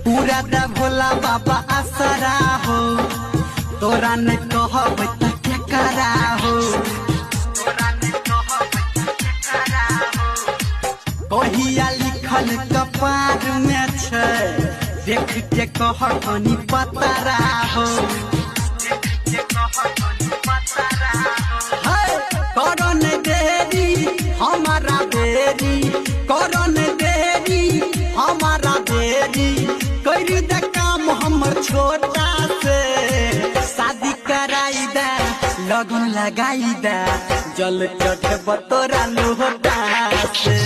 पूरा दा भोला बाबा आसरा हो तोरा ने कहब त क्या करा हो कहिया लिखल कपार में छे देख के कहनी पतरा हो करन देरी हमारा देरी करन देरी हमारा देरी कर दे काम हमर छोटा से शादी कराई दे लगन लगाई दे जल चढ़े बतोरा लोटा से।